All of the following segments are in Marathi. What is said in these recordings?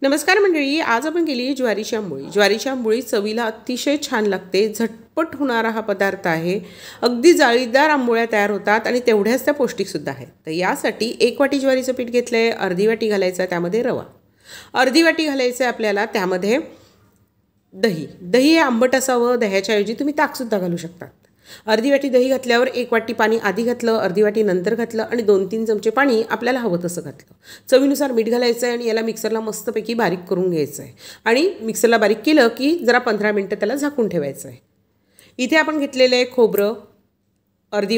नमस्कार मंडळी, आज आपण केली ज्वारीची आंबोळी. ज्वारीची आंबोळी चवीला अतिशय छान लागते. झटपट होणारा हा पदार्थ आहे. अगदी जाळीदार आंबोळ्या तयार होतात आणि तेवढ्याच त्या पौष्टिकसुद्धा आहेत. तर यासाठी 1 वाटी ज्वारीचं पीठ घेतलं आहे, अर्धी वाटी घालायचं आहे त्यामध्ये रवा, अर्धी वाटी घालायचं आहे आपल्याला त्यामध्ये दही. दही हे आंबट असावं, दह्याच्या ऐवजी तुम्ही ताकसुद्धा घालू शकता. अर्धी वाटी दही घातल्यावर 1 वाटी पाणी आधी घातलं, अर्धी वाटी नंतर घातलं आणि 2-3 चमचे पाणी आपल्याला हवं तसं घातलं. चवीनुसार मीठ घालायचं आहे आणि याला मिक्सरला मस्तपैकी बारीक करून घ्यायचं आहे. आणि मिक्सरला बारीक केलं की जरा 15 मिनटं त्याला झाकून ठेवायचं आहे. इथे आपण घेतलेलं आहे खोबरं अर्धी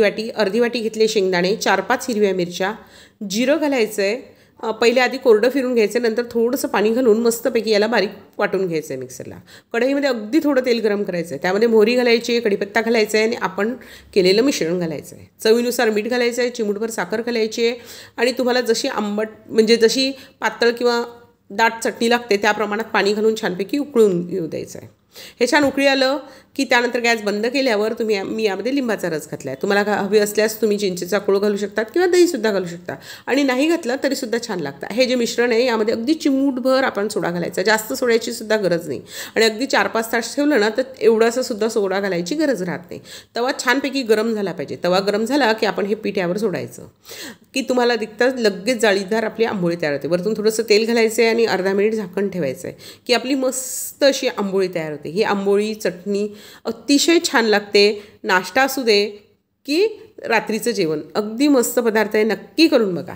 वाटी घेतले शेंगदाणे, 4-5 हिरव्या मिरच्या, जिरं घालायचं आहे. पहिले आधी कोरडं फिरून घ्यायचं, नंतर थोडंसं पाणी घालून मस्तपैकी याला बारीक वाटून घ्यायचं आहे मिक्सरला. कढईमध्ये अगदी थोडं तेल गरम करायचं आहे, त्यामध्ये मोहरी घालायची आहे, कढीपत्ता घालायचा आहे आणि आपण केलेलं मिश्रण घालायचं आहे. चवीनुसार मीठ घालायचं आहे, चिमूटभर साखर घालायची आहे आणि तुम्हाला जशी आंबट म्हणजे जशी पातळ किंवा दाट चटणी लागते त्या प्रमाणात पाणी घालून छानपैकी उकळून येऊ द्यायचं आहे. हे छान उकळी आलं की त्यानंतर गॅस बंद केल्यावर मी यामध्ये लिंबाचा रस घातला आहे. तुम्हाला हवी असल्यास तुम्ही चिंचेचा कोळ घालू शकतात किंवा दहीसुद्धा घालू शकता आणि नाही घातलं तरीसुद्धा छान लागतं. हे जे मिश्रण आहे यामध्ये अगदी चिमूटभर आपण सोडा घालायचा, जास्त सोड्याची सुद्धा गरज नाही आणि अगदी 4-5 तास ठेवलं ना तर एवढासा सुद्धा सोडा घालायची गरज राहत नाही. तवा छानपैकी गरम झाला पाहिजे. तवा गरम झाला की आपण हे पीठ यावर सोडायचं की तुम्हाला दिसतं लगेच जाळीदार आपली आंबोळी तयार होते. वरतून थोडंसं तेल घालायचं आहे आणि अर्धा मिनिट झाकण ठेवायचं आहे की आपली मस्त अशी आंबोळी तयार होते. ही आंबोळी चटणी अतिशय छान लागते. नाश्ता असू दे की रात्रीचं जेवण, अगदी मस्त पदार्थ आहे. नक्की करून बघा.